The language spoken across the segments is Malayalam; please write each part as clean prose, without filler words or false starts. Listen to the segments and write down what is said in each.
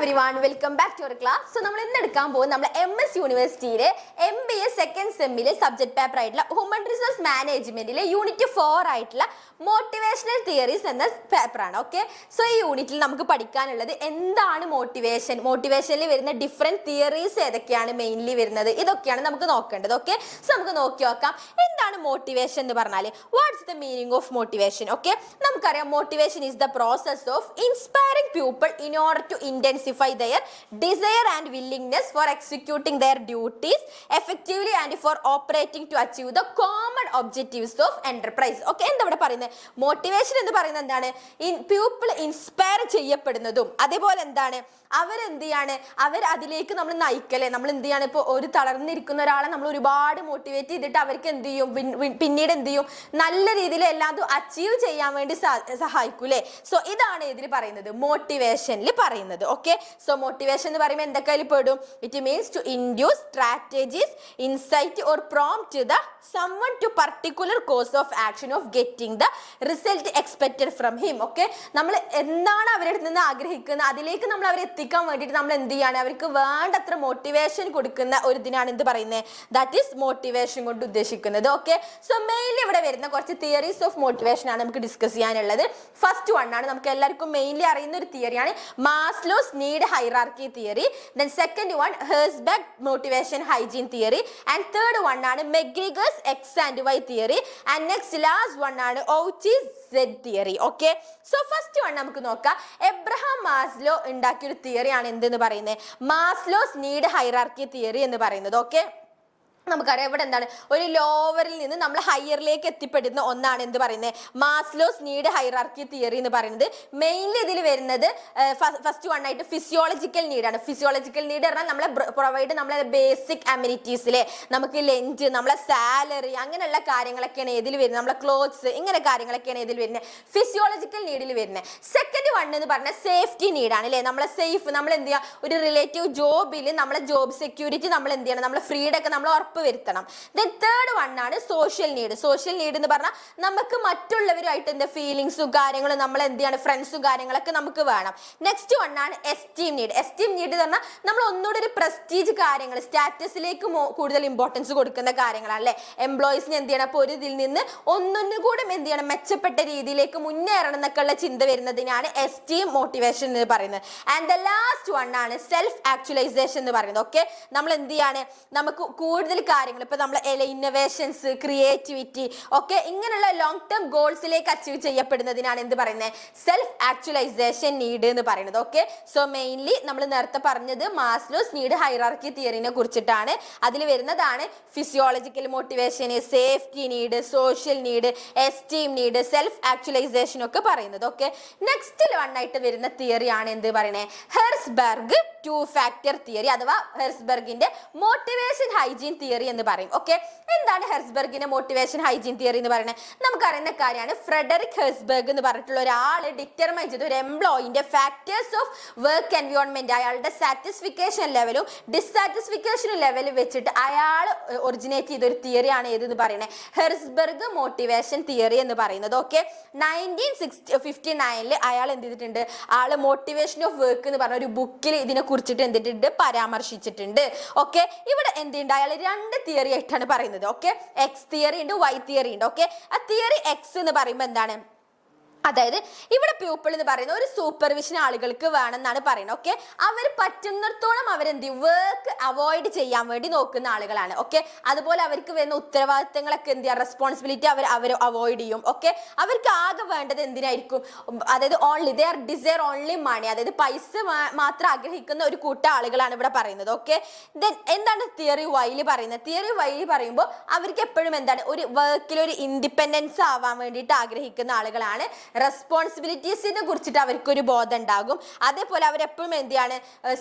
everyone, welcome back to our class. So, we will talk MS University MBA second sem subject paper Human Resource Management Unit 4 Motivational Theories and the paper. Okay? So, this unit we will study motivation. Motivation is different theories mainly. Okay? So, we will see motivation. What's the meaning of motivation? Okay? Motivation is the process of inspiring people in order to intensify their desire and willingness for executing their duties effectively and for operating to achieve the common objectives of enterprise. Okay, എന്താണ് പറയുന്നത്? മോട്ടിവേഷൻ എന്ന് പറയുന്നത് എന്താണ്? പീപ്പിൾ ഇൻസ്പയർ ചെയ്യപ്പെടുന്നതും അതേപോലെ എന്താണ് അവർ അതിലേക്ക് നമ്മൾ നയിക്കല്ലേ. നമ്മൾ എന്ത് ചെയ്യാണ്? ഇപ്പോൾ ഒരു തളർന്നിരിക്കുന്ന ഒരാളെ നമ്മൾ ഒരുപാട് മോട്ടിവേറ്റ് ചെയ്തിട്ട് അവർക്ക് എന്ത് ചെയ്യും, പിന്നീട് എന്ത് ചെയ്യും, നല്ല രീതിയിൽ എല്ലാതും അച്ചീവ് ചെയ്യാൻ വേണ്ടി സഹായിക്കൂലേ. സോ ഇതാണ് ഇതിൽ പറയുന്നത്, മോട്ടിവേഷനിൽ പറയുന്നത്. ഓക്കെ, സോ മോട്ടിവേഷൻ എന്ന് പറയുമ്പോൾ എന്തൊക്കെ പെടും? It means to induce strategies, insight or prompt the someone to particular course of action of getting the result expected from him. Okay, നമ്മൾ എന്താണ് അവരുടെ നിന്ന് ആഗ്രഹിക്കുന്നത് അതിലേക്ക് നമ്മൾ അവരെ എത്തിക്കാൻ വേണ്ടിയിട്ട് നമ്മൾ എന്ത് ചെയ്യാണ്, അവർക്ക് വേണ്ടത്ര മോട്ടിവേഷൻ കൊടുക്കുന്ന ഒരു ഇതിനാണ് എന്ത് പറയുന്നത്, ദാറ്റ് ഈസ് മോട്ടിവേഷൻ കൊണ്ട് ഉദ്ദേശിക്കുന്നത്. ഓക്കെ, സോ മെയിൻലി ഇവിടെ വരുന്ന കുറച്ച് തിയറീസ് ഓഫ് മോട്ടിവേഷൻ ആണ് നമുക്ക് ഡിസ്കസ് ചെയ്യാനുള്ളത്. ഫസ്റ്റ് വൺ ആണ് നമുക്ക് എല്ലാവർക്കും മെയിൻലി അറിയുന്ന ഒരു തിയറിയാണ് Maslow's need hierarchy theory. Then second one Herzberg motivation hygiene theory. And third one ആണ് McGregor's X and Y theory. And next last one ആണ് Auchi's Z theory. Okay, so first one നമുക്ക് നോക്കാം. എബ്രഹാം മാസ്ലോ ഉണ്ടാക്കിയ ഒരു തിയറി ആണ് എന്തെന്ന് പറയുന്നത്, മാസ്ലോസ് നീഡ് ഹൈറാർക്കി തിയറി എന്ന് പറയുന്നത്. ഓക്കെ, നമുക്കറിയാം ഇവിടെ എന്താണ്, ഒരു ലോവറിൽ നിന്ന് നമ്മൾ ഹയറിലേക്ക് എത്തിപ്പെടുന്ന ഒന്നാണ് എന്ത് പറയുന്നത്, മാസ്ലോസ് നീഡ് ഹൈറാർക്കി തിയറി എന്ന് പറയുന്നത്. മെയിൻലി ഇതിൽ വരുന്നത് ഫസ്റ്റ് വൺ ആയിട്ട് ഫിസിയോളജിക്കൽ നീഡാണ്. ഫിസിയോളജിക്കൽ നീഡ് പറഞ്ഞാൽ നമ്മളെ പ്രൊവൈഡ് നമ്മളെ ബേസിക് അമ്യൂണിറ്റീസിലെ നമുക്ക് ലഞ്ച്, നമ്മളെ സാലറി, അങ്ങനെയുള്ള കാര്യങ്ങളൊക്കെയാണ് ഇതിൽ വരുന്നത്. നമ്മളെ ക്ലോത്ത്സ്, ഇങ്ങനെ കാര്യങ്ങളൊക്കെയാണ് ഇതിൽ വരുന്നത്, ഫിസിയോളജിക്കൽ നീഡിൽ വരുന്നത്. സെക്കൻഡ് വൺ എന്ന് പറഞ്ഞാൽ സേഫ്റ്റി നീഡാണ് അല്ലേ. നമ്മളെ സേഫ്, നമ്മൾ എന്ത് ചെയ്യുക, ഒരു റിലേറ്റീവ് ജോബിൽ നമ്മളെ ജോബ് സെക്യൂരിറ്റി നമ്മൾ എന്ത് ചെയ്യണം, നമ്മളെ ഫ്രീഡം ഒക്കെ നമ്മൾ വരുത്തണം. ദെൻ തേർഡ് വൺ ആണ് സോഷ്യൽ നീഡ്. സോഷ്യൽ നീഡ് എന്ന് പറഞ്ഞാൽ നമുക്ക് മറ്റുള്ളവരുമായിട്ട് എന്താ ഫീലിങ്സും കാര്യങ്ങളും നമ്മൾ എന്ത് ചെയ്യണം, ഫ്രണ്ട്സും കാര്യങ്ങളൊക്കെ നമുക്ക് വേണം. നെക്സ്റ്റ് വൺ ആണ് എസ്റ്റീം നീഡ്. എസ്റ്റീം നീഡ് എന്ന് പറഞ്ഞാൽ നമ്മൾ ഒന്നുകൂടെ ഒരു പ്രസ്റ്റീജ് കാര്യങ്ങൾ, സ്റ്റാറ്റസിലേക്ക് കൂടുതൽ ഇമ്പോർട്ടൻസ് കൊടുക്കുന്ന കാര്യങ്ങളാണ് അല്ലേ. എംപ്ലോയീസിന് എന്ത് ചെയ്യണം, അപ്പോൾ ഒരു ഇതിൽ നിന്ന് ഒന്നൊന്നുകൂടെ എന്ത് ചെയ്യണം, മെച്ചപ്പെട്ട രീതിയിലേക്ക് മുന്നേറണം എന്നൊക്കെ ഉള്ള ചിന്ത വരുന്നതിനാണ് എസ്റ്റീം മോട്ടിവേഷൻ എന്ന് പറയുന്നത്. ആൻഡ് ദ ലാസ്റ്റ് വൺ ആണ് സെൽഫ് ആക്ച്വലൈസേഷൻ എന്ന് പറയുന്നത്. ഓക്കെ, നമ്മൾ എന്ത് ചെയ്യാണ്, നമുക്ക് കൂടുതൽ കാര്യങ്ങൾ, ഇപ്പൊ നമ്മളെ ഇന്നോവേഷൻസ്, ക്രിയേറ്റിവിറ്റി ഒക്കെ ഇങ്ങനെയുള്ള ലോങ് ടേം ഗോൾസിലേക്ക് അച്ചീവ് ചെയ്യപ്പെടുന്നതിനാണ് എന്ത് പറയുന്നത്, സെൽഫ് ആക്ച്വലൈസേഷൻ നീഡ് എന്ന് പറയുന്നത്. ഓക്കെ, സോ മെയിൻലി നമ്മൾ നേരത്തെ പറഞ്ഞത് മാസ്ലോസ് നീഡ് ഹൈറാർക്കി തിയറിനെ കുറിച്ചിട്ടാണ്. അതിൽ വരുന്നതാണ് physiological motivation, safety need, social need, esteem need, self actualization ഒക്കെ പറയുന്നത്. ഓക്കെ, നെക്സ്റ്റ് വൺ ആയിട്ട് വരുന്ന തിയറിയാണ് എന്ത് പറയുന്നത്, ഹെർസ്ബർഗ് ടു ഫാക്ടർ തിയറി അഥവാ ഹെർസ്ബർഗിന്റെ മോട്ടിവേഷൻ ഹൈജീൻ തിയറി എന്ന് പറയും. ഓക്കെ, എന്താണ് ഹെർസ്ബർഗിന്റെ മോട്ടിവേഷൻ ഹൈജീൻ തിയറി എന്ന് പറയുന്നത്? നമുക്കറിയുന്ന കാര്യമാണ്. ഫ്രെഡറിക് ഹെർസ്ബർഗ് എന്ന് പറഞ്ഞിട്ടുള്ള ഒരാൾ ഡിറ്റർമൈൻ ചെയ്ത് ഒരു എംപ്ലോയിന്റെ ഫാക്ടേഴ്സ് ഓഫ് വർക്ക് എൻവയോൺമെന്റ്, അയാളുടെ സാറ്റിസ്ഫിക്കേഷൻ ലെവലും ഡിസാറ്റിസ്ഫിക്കേഷൻ ലെവലും വെച്ചിട്ട് അയാൾ ഒറിജിനേറ്റ് ചെയ്ത ഒരു തിയറിയാണ് ഏതെന്ന് പറയുന്നത്, ഹെർസ്ബർഗ് മോട്ടിവേഷൻ തിയറി എന്ന് പറയുന്നത്. ഓക്കെ, 1959 അയാൾ എന്ത് ചെയ്തിട്ടുണ്ട്, ആള് മോട്ടിവേഷൻ ഓഫ് വർക്ക് എന്ന് പറഞ്ഞ ഒരു ബുക്കിൽ ഇതിനെ കുറിച്ചിട്ട് എന്തിട്ടുണ്ട്, പരാമർശിച്ചിട്ടുണ്ട്. ഓക്കെ, ഇവിടെ എന്തുണ്ട്, അയാൾ രണ്ട് തിയറി ആയിട്ടാണ് പറയുന്നത്. ഓക്കെ, എക്സ് തിയറി ഉണ്ട്, വൈ തിയറി ഉണ്ട്. ഓക്കെ, ആ തിയറി എക്സ് എന്ന് പറയുമ്പോൾ എന്താണ്, അതായത് ഇവിടെ പീപ്പിൾ എന്ന് പറയുന്ന ഒരു സൂപ്പർവിഷൻ ആളുകൾക്ക് വേണമെന്നാണ് പറയുന്നത്. ഓക്കെ, അവർ പറ്റുന്നിടത്തോളം അവരെന്ത് ചെയ്യും, വർക്ക് അവോയ്ഡ് ചെയ്യാൻ വേണ്ടി നോക്കുന്ന ആളുകളാണ്. ഓക്കെ, അതുപോലെ അവർക്ക് വരുന്ന ഉത്തരവാദിത്തങ്ങളൊക്കെ എന്ത് ചെയ്യുക, റെസ്പോൺസിബിലിറ്റി അവർ അവോയ്ഡ് ചെയ്യും. ഓക്കെ, അവർക്ക് ആകെ വേണ്ടത് എന്തിനായിരിക്കും, അതായത് only they are desire only money, അതായത് പൈസ മാത്രം ആഗ്രഹിക്കുന്ന ഒരു കൂട്ടം ആളുകളാണ് ഇവിടെ പറയുന്നത്. ഓക്കെ, ദെൻ എന്താണ് തിയറി വൈയിൽ പറയുന്നത്? തിയറി വൈയിൽ പറയുമ്പോൾ അവർക്ക് എപ്പോഴും എന്താണ്, ഒരു വർക്കിൽ ഒരു ഇൻഡിപെൻഡൻസ് ആവാൻ വേണ്ടിയിട്ട് ആഗ്രഹിക്കുന്ന ആളുകളാണ്. റെസ്പോൺസിബിലിറ്റീസിനെ കുറിച്ചിട്ട് അവർക്കൊരു ബോധം ഉണ്ടാകും. അതേപോലെ അവരെപ്പോഴും എന്താണ്,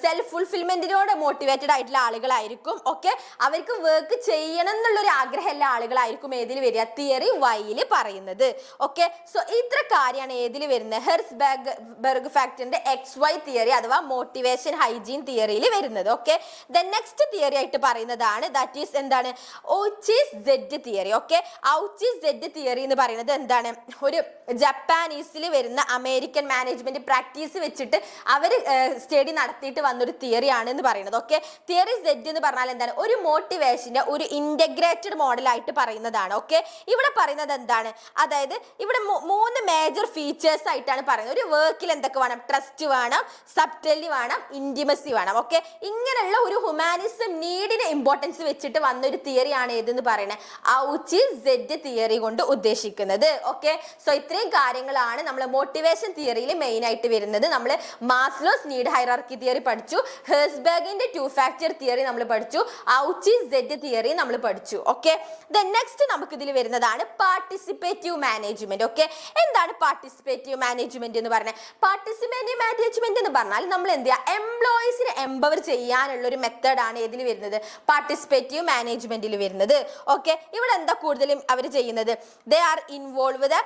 സെൽഫ് ഫുൾഫിൽമെന്റിനോട് മോട്ടിവേറ്റഡ് ആയിട്ടുള്ള ആളുകളായിരിക്കും. ഓക്കെ, അവർക്ക് വർക്ക് ചെയ്യണം എന്നുള്ളൊരു ആഗ്രഹമുള്ള ആളുകളായിരിക്കും ഏതിൽ വരിക, തിയറി വൈയിൽ പറയുന്നത്. ഓക്കെ, സോ ഇത്ര കാര്യമാണ് ഏതിൽ വരുന്നത്, ഹെർസ്ബർഗ് ഫാക്ടറിന്റെ എക്സ് വൈ തിയറി അഥവാ മോട്ടിവേഷൻ ഹൈജീൻ തിയറിയിൽ വരുന്നത്. ഓക്കെ, ദെൻ നെക്സ്റ്റ് തിയറി ആയിട്ട് പറയുന്നതാണ് ദാറ്റ് ഈസ് എന്താണ്, Auchi's Z theory. Okay, Auchi's Z theory എന്ന് പറയുന്നത് എന്താണ്, ഒരു ജപ്പാൻ ഹ്യൂമാനീസിൽ വരുന്ന അമേരിക്കൻ മാനേജ്മെന്റ് പ്രാക്ടീസ് വെച്ചിട്ട് അവർ സ്റ്റഡി നടത്തിയിട്ട് വന്നൊരു തിയറിയാണ് എന്ന് പറയുന്നത്. ഓക്കെ, തിയറി സെഡ് എന്ന് പറഞ്ഞാൽ എന്താണ്? ഒരു മോട്ടിവേഷന്റെ ഒരു ഇന്റഗ്രേറ്റഡ് മോഡലായിട്ട് പറയുന്നതാണ്. ഓക്കെ, ഇവിടെ പറയുന്നത് എന്താണ്? അതായത് ഇവിടെ 3 മേജർ ഫീച്ചേഴ്സ് ആയിട്ടാണ് പറയുന്നത്. ഒരു വർക്കിൽ എന്തൊക്കെ വേണം? ട്രസ്റ്റ് വേണം, സബ്റ്റലി വേണം, ഇന്റിമസി വേണം. ഓക്കെ, ഇങ്ങനെയുള്ള ഒരു ഹ്യൂമാനിസം നീഡിന് ഇമ്പോർട്ടൻസ് വെച്ചിട്ട് വന്ന ഒരു തിയറിയാണ് ഏതെന്ന് പറയുന്നത് ഔച്ചി സെഡ് തിയറി കൊണ്ട് ഉദ്ദേശിക്കുന്നത്. ഓക്കെ, സോ ഇത്രയും കാര്യങ്ങളാണ് നമ്മൾ മോട്ടിവേഷൻ തിയറിയിൽ മെയിൻ ആയിട്ട് വരുന്നത്. നമ്മൾ മാസ്ലോസ് നീഡ് ഹൈറാർക്കി തിയറി പഠിച്ചു, ഹെർസ്ബർഗിന്റെ 2 ഫാക്ടർ തിയറി നമ്മൾ പഠിച്ചു, ഔച്ചി സെഡ് തിയറി നമ്മൾ പഠിച്ചു. ഓക്കെ, ദെൻ നെക്സ്റ്റ് നമുക്ക് ഇതിൽ വരുന്നതാണ് പാർട്ടിസിപ്പേറ്റീവ് മാനേജ്മെന്റ്. ഓക്കെ, എന്താണ് പാർട്ടിസിപ്പേറ്റീവ് മാനേജ്മെന്റ് എന്ന് പറഞ്ഞാൽ? പാർട്ടിസിപ്പേറ്റീവ് മാനേജ്മെന്റ് എന്ന് പറഞ്ഞാൽ നമ്മൾ എന്ത് ചെയ്യുക? എംപ്ലോയീസിനെ എംപവർ ചെയ്യാനുള്ള ഒരു മെത്തേഡാണ് ഏതിൽ വരുന്നത്? പാർട്ടിസിപ്പേറ്റീവ് മാനേജ്മെന്റിൽ വരുന്നത്. ഓക്കെ, ഇവിടെ എന്താ കൂടുതലും അവർ ചെയ്യുന്നത്? They are involve the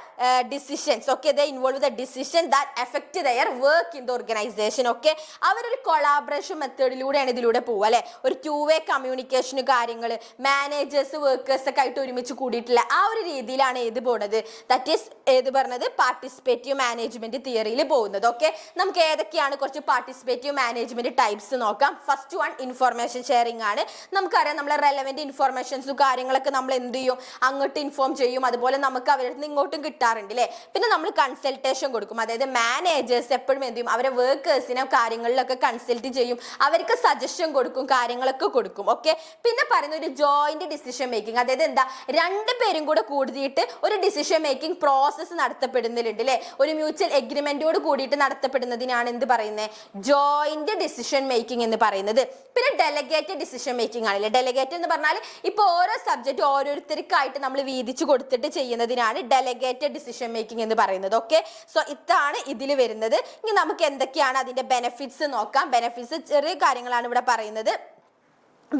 decisions. Okay, they involve the decision that affect their work in the organization. Okay, അവരൊരു കൊളാബറേഷൻ മെത്തേഡിലൂടെയാണ് ഇതിലൂടെ പോവുക അല്ലെ. ഒരു 2-way കമ്മ്യൂണിക്കേഷന് കാര്യങ്ങൾ മാനേജേഴ്സ് വർക്കേഴ്സ് ഒക്കെ ആയിട്ട് ഒരുമിച്ച് കൂടിയിട്ടില്ല ആ ഒരു രീതിയിലാണ് ഏത് പോണത്? ദാറ്റ് ഈസ് ഏത് പറഞ്ഞത്? പാർട്ടിസിപ്പേറ്റീവ് മാനേജ്മെന്റ് തിയറിയിൽ പോകുന്നത്. ഓക്കെ, നമുക്ക് ഏതൊക്കെയാണ് കുറച്ച് പാർട്ടിസിപ്പേറ്റീവ് മാനേജ്മെന്റ് ടൈപ്സ് നോക്കാം. ഫസ്റ്റ് വൺ ഇൻഫോർമേഷൻ ഷെയറിംഗ് ആണ്. നമുക്കറിയാം നമ്മളെ റെലവെന്റ് ഇൻഫോർമേഷൻസും കാര്യങ്ങളൊക്കെ നമ്മൾ എന്ത് ചെയ്യും? അങ്ങോട്ട് ഇൻഫോം ചെയ്യും. അതുപോലെ നമുക്ക് അവരുടെ നിന്ന് ഇങ്ങോട്ടും കിട്ടാറുണ്ട് അല്ലേ. പിന്നെ നമ്മൾ കൺസൾട്ടേഷൻ കൊടുക്കും. അതായത് മാനേജേഴ്സ് എപ്പോഴും എന്ത് ചെയ്യും? അവരെ വർക്കേഴ്സിനെ കാര്യങ്ങളിലൊക്കെ കൺസൾട്ട് ചെയ്യും, അവർക്ക് സജഷൻ കൊടുക്കും, കാര്യങ്ങളൊക്കെ കൊടുക്കും. ഓക്കെ, പിന്നെ പറയുന്ന ഒരു ജോയിന്റ് ഡിസിഷൻ മേക്കിംഗ്. അതായത് എന്താ? 2 പേരും കൂടെ കൂടിയിട്ട് ഒരു ഡിസിഷൻ മേക്കിംഗ് പ്രോസസ്സ് നടത്തപ്പെടുന്നുണ്ട് അല്ലേ. ഒരു മ്യൂച്വൽ എഗ്രിമെന്റോട് കൂടിയിട്ട് നടത്തപ്പെടുന്നതിനാണ് എന്ത് പറയുന്നത്? ജോയിന്റ് ഡിസിഷൻ മേക്കിംഗ് എന്ന് പറയുന്നത്. പിന്നെ ഡെലഗേറ്റഡ് ഡിസിഷൻ മേക്കിംഗ് ആണല്ലേ. ഡെലഗേറ്റ് എന്ന് പറഞ്ഞാൽ ഇപ്പൊ ഓരോ സബ്ജക്റ്റ് ഓരോരുത്തർക്കായിട്ട് നമ്മൾ വീതിച്ച് കൊടുത്തിട്ട് ചെയ്യുന്നതിനാണ് ഡെലഗേറ്റഡ് ഡിസിഷൻ മേക്കിംഗ് എന്ന് പറയുന്നത്. ഓക്കെ, സോ ഇതാണ് ഇതിൽ വരുന്നത്. ഇനി നമുക്ക് എന്തൊക്കെയാണ് അതിന്റെ ബെനിഫിറ്റ്സ് നോക്കാം. ബെനിഫിറ്റ്സ് ചെറിയ കാര്യങ്ങളാണ് ഇവിടെ പറയുന്നത്.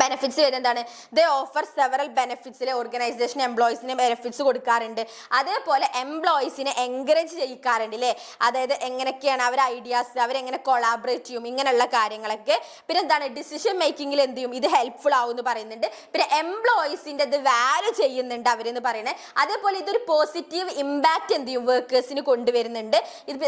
ബെനിഫിറ്റ്സ് വരുന്നത് എന്താണ്? ദേ ഓഫർ സെവറൽ ബെനിഫിറ്റ്സിലെ ഓർഗനൈസേഷൻ എംപ്ലോയീസിന് ബെനിഫിറ്റ്സ് കൊടുക്കാറുണ്ട്. അതേപോലെ എംപ്ലോയീസിനെ എൻകറേജ് ചെയ്യിക്കാറുണ്ട് അല്ലേ. അതായത് എങ്ങനെയൊക്കെയാണ് അവർ ഐഡിയാസ് അവരെങ്ങനെ കൊളാബറേറ്റ് ചെയ്യും, ഇങ്ങനെയുള്ള കാര്യങ്ങളൊക്കെ. പിന്നെ എന്താണ്? ഡിസിഷൻ മേക്കിങ്ങിൽ എന്ത് ചെയ്യും? ഇത് ഹെൽപ്ഫുൾ ആവും എന്ന് പറയുന്നുണ്ട്. പിന്നെ എംപ്ലോയീസിന്റെ ഇത് വാല്യൂ ചെയ്യുന്നുണ്ട് അവരെന്ന് പറയുന്നത്. അതേപോലെ ഇതൊരു പോസിറ്റീവ് ഇമ്പാക്ട് എന്ത് ചെയ്യും? വർക്കേഴ്സിന് കൊണ്ടുവരുന്നുണ്ട്.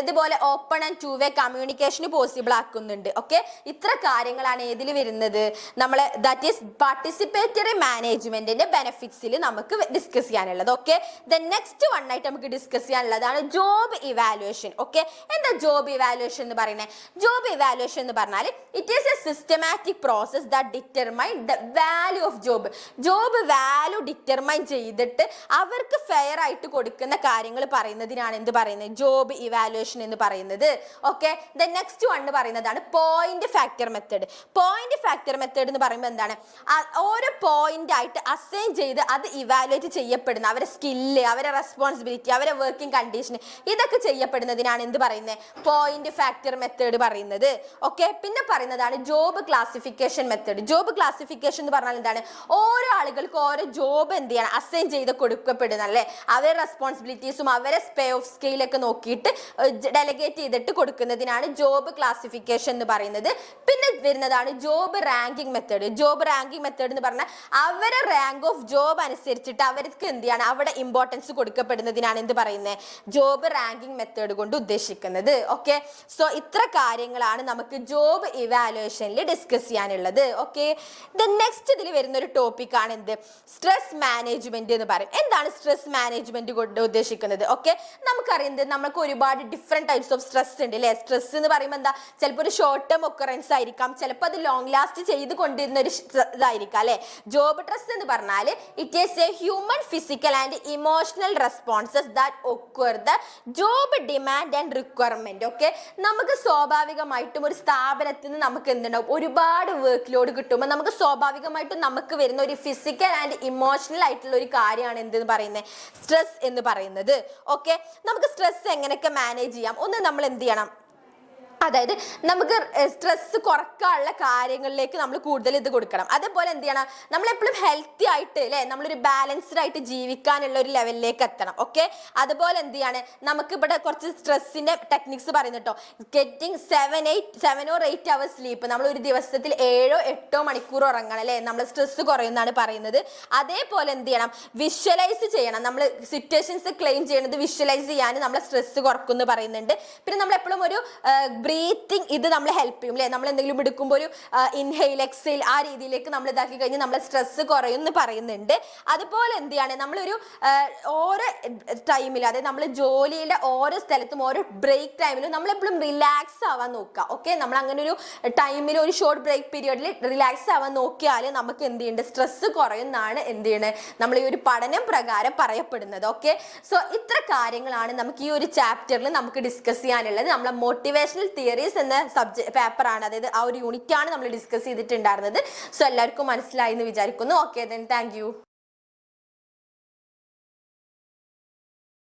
ഇതുപോലെ ഓപ്പൺ ആൻഡ് 2-way കമ്മ്യൂണിക്കേഷന് പോസിബിൾ ആക്കുന്നുണ്ട്. ഓക്കെ, ഇത്ര കാര്യങ്ങളാണ് ഏതിൽ വരുന്നത്? നമ്മൾ ദാറ്റ് ഈസ് പാർട്ടിസിപ്പേറ്ററി മാനേജ്മെന്റിന്റെ ബെനിഫിറ്റ്സിൽ നമുക്ക് ഡിസ്കസ് ചെയ്യാനുള്ളത്. ഓക്കെ, ദെൻ നെക്സ്റ്റ് വൺ ആയിട്ട് നമുക്ക് ഡിസ്കസ് ചെയ്യാനുള്ളതാണ് ജോബ് ഇവാലുവേഷൻ. ഓക്കെ, എന്താ ജോബ് ഇവാലുവേഷൻ എന്ന് പറയുന്നത്? ജോബ് ഇവാലുവേഷൻ എന്ന് പറഞ്ഞാൽ it is A systematic process that determine the value of job. Job value determine ചെയ്തിട്ട് അവർക്ക് ഫെയർ ആയിട്ട് കൊടുക്കുന്ന കാര്യങ്ങൾ പറയുന്നതിനാണ് എന്ത് പറയുന്നത്? ജോബ് ഇവാലുവേഷൻ എന്ന് പറയുന്നത്. ഓക്കെ, ദെൻ നെക്സ്റ്റ് വൺ പറയുന്നതാണ് point factor method. Point factor method എന്ന് പറയുമ്പോൾ എന്താണ്? ഓരോ പോയിന്റ് ആയിട്ട് അസൈൻ ചെയ്ത് അത് ഇവാലുവേറ്റ് ചെയ്യപ്പെടുന്ന അവരുടെ സ്കില്ല്, അവരുടെ റെസ്പോൺസിബിലിറ്റി, അവരുടെ വർക്കിംഗ് കണ്ടീഷൻ ഇതൊക്കെ ചെയ്യപ്പെടുന്നതിനാണ് എന്ത് പറയുന്നത്? പോയിന്റ് ഫാക്ടർ മെത്തേഡ് പറയുന്നത്. ഓക്കെ, പിന്നെ പറയുന്നതാണ് job classification method. Job classification എന്ന് പറഞ്ഞാൽ എന്താണ്? ഓരോ ആളുകൾക്ക് ഓരോ ജോബ് എന്ത് ചെയ്യണം? അസൈൻ ചെയ്ത് കൊടുക്കപ്പെടുന്ന അല്ലേ. അവരുടെ റെസ്പോൺസിബിലിറ്റീസും അവരെ സ്പേ ഓഫ് സ്കെയിലൊക്കെ നോക്കിയിട്ട് ഡെലിഗേറ്റ് ചെയ്തിട്ട് കൊടുക്കുന്നതിനാണ് ജോബ് ക്ലാസിഫിക്കേഷൻ എന്ന് പറയുന്നത്. പിന്നെ വരുന്നതാണ് job ranking method. Job ranking method എന്ന് പറഞ്ഞാൽ അവരെ റാങ്ക് ഓഫ് ജോബ് അനുസരിച്ചിട്ട് അവർക്ക് എന്ത് ചെയ്യാണ്? അവിടെ ഇമ്പോർട്ടൻസ് കൊടുക്കപ്പെടുന്നതിനാണ് എന്ത് പറയുന്നത്? ജോബ് റാങ്കിങ് മെത്തേഡ് കൊണ്ട് ഉദ്ദേശിക്കുന്നത്. ഓക്കെ, സോ ഇത്ര കാര്യങ്ങളാണ് നമുക്ക് ജോബ് ഇവാലുവേഷനിൽ ഡിസ്കസ് ചെയ്യാനുള്ളത്. ഓക്കെ, ദെൻ നെക്സ്റ്റ് ഇതിൽ വരുന്ന ഒരു ടോപ്പിക് ആണ് എന്ത്? സ്ട്രെസ് മാനേജ്മെന്റ് എന്ന് പറയും. എന്താണ് സ്ട്രെസ് മാനേജ്മെന്റ് കൊണ്ട് ഉദ്ദേശിക്കുന്നത്? ഓക്കെ, നമുക്കറിയുന്നത് നമുക്ക് ഒരുപാട് ഡിഫറെന്റ് ടൈപ്സ് ഓഫ് സ്ട്രെസ് ഉണ്ട് അല്ലേ. സ്ട്രെസ് എന്ന് പറയുമ്പോൾ എന്താ? ചിലപ്പോൾ ഒരു ഷോർട്ട് ടേം ഒക്കറൻസ് ആയിരിക്കാം, ചിലപ്പോൾ അത് ലോങ് ലാസ്റ്റ് ചെയ്ത് കൊണ്ടിരുന്ന ഒരു ഇതായിരിക്കാം അല്ലെ. ജോബ് സ്ട്രെസ് എന്ന് പറഞ്ഞാൽ it is A human physical and emotional responses that occur the job demand and requirement. Okay, നമുക്ക് സ്വാഭാവികമായിട്ടും ഒരു സ്ഥാപനത്തിൽ നിന്ന് നമുക്ക് എന്തുണ്ടാവും? ഒരുപാട് വർക്ക് ലോഡ് കിട്ടുമ്പോൾ നമുക്ക് സ്വാഭാവികമായിട്ടും നമുക്ക് വരുന്ന ഒരു ഫിസിക്കൽ ആൻഡ് ഇമോഷണൽ ആയിട്ടുള്ള ഒരു കാര്യമാണ് എന്തെന്ന് പറയുന്നത്? സ്ട്രെസ് എന്ന് പറയുന്നത്. ഓക്കെ, നമുക്ക് സ്ട്രെസ് എങ്ങനെയൊക്കെ മാനേജ് ചെയ്യാം? ഒന്ന് നമ്മൾ എന്ത് ചെയ്യണം? അതായത് നമുക്ക് സ്ട്രെസ് കുറക്കാനുള്ള കാര്യങ്ങളിലേക്ക് നമ്മൾ കൂടുതൽ ഇത് കൊടുക്കണം. അതേപോലെ എന്ത് ചെയ്യണം, നമ്മളെപ്പോഴും ഹെൽത്തി ആയിട്ട് അല്ലേ, നമ്മളൊരു ബാലൻസ്ഡ് ആയിട്ട് ജീവിക്കാനുള്ള ഒരു ലെവലിലേക്ക് എത്തണം. ഓക്കെ, അതുപോലെ എന്ത് ചെയ്യാണ്, നമുക്ക് ഇവിടെ കുറച്ച് സ്ട്രെസ്സിന്റെ ടെക്നിക്സ് പറയുന്നത് കേട്ടോ. ഗെറ്റിംഗ് 7 or 8 hours സ്ലീപ്പ്, നമ്മൾ ഒരു ദിവസത്തിൽ 7 or 8 മണിക്കൂർ ഉറങ്ങണം അല്ലേ, നമ്മൾ സ്ട്രെസ് കുറയുന്നതാണ് പറയുന്നത്. അതേപോലെ എന്ത് ചെയ്യണം, വിഷ്വലൈസ് ചെയ്യണം. നമ്മൾ സിറ്റുവേഷൻസ് ക്ലെയിം ചെയ്യുന്നത് വിഷ്വലൈസ് ചെയ്യാൻ നമ്മളെ സ്ട്രെസ് കുറക്കും എന്ന് പറയുന്നുണ്ട്. പിന്നെ നമ്മൾ എപ്പോഴും ഒരു ബ്രീത്തിങ് ഇത് നമ്മളെ ഹെൽപ്പ് ചെയ്യും അല്ലേ, നമ്മൾ എന്തെങ്കിലും എടുക്കുമ്പോൾ ഒരു ഇൻഹെയിൽ എക്സെയിൽ ആ രീതിയിലേക്ക് നമ്മൾ ഇതാക്കി കഴിഞ്ഞാൽ നമ്മളെ സ്ട്രെസ് കുറയും എന്ന് പറയുന്നുണ്ട്. അതുപോലെ എന്ത് ചെയ്യാണ്, നമ്മളൊരു ഓരോ ടൈമിൽ, അതായത് നമ്മൾ ജോലിയുടെ ഓരോ സ്ഥലത്തും ഓരോ ബ്രേക്ക് ടൈമിലും നമ്മളെപ്പോഴും റിലാക്സ് ആവാൻ നോക്കുക. ഓക്കെ, നമ്മൾ അങ്ങനെ ഒരു ടൈമിൽ ഒരു ഷോർട്ട് ബ്രേക്ക് പീരിയഡിൽ റിലാക്സ് ആവാൻ നോക്കിയാൽ നമുക്ക് എന്ത് ചെയ്യുന്നുണ്ട്, സ്ട്രെസ് കുറയുന്നതാണ് എന്ത് ചെയ്യണത്, നമ്മൾ ഈ ഒരു പഠനം പ്രകാരം പറയപ്പെടുന്നത്. ഓക്കെ, സോ ഇത്ര കാര്യങ്ങളാണ് നമുക്ക് ഈ ഒരു ചാപ്റ്ററിൽ നമുക്ക് ഡിസ്കസ് ചെയ്യാനുള്ളത്. നമ്മളെ മോട്ടിവേഷണൽ തിയറീസ് എന്ന പേപ്പറാണ്, അതായത് ആ ഒരു യൂണിറ്റ് ആണ് നമ്മൾ ഡിസ്കസ് ചെയ്തിട്ടുണ്ടായിരുന്നത്. സോ എല്ലാവർക്കും മനസ്സിലായി എന്ന് വിചാരിക്കുന്നു. Okay, thank you.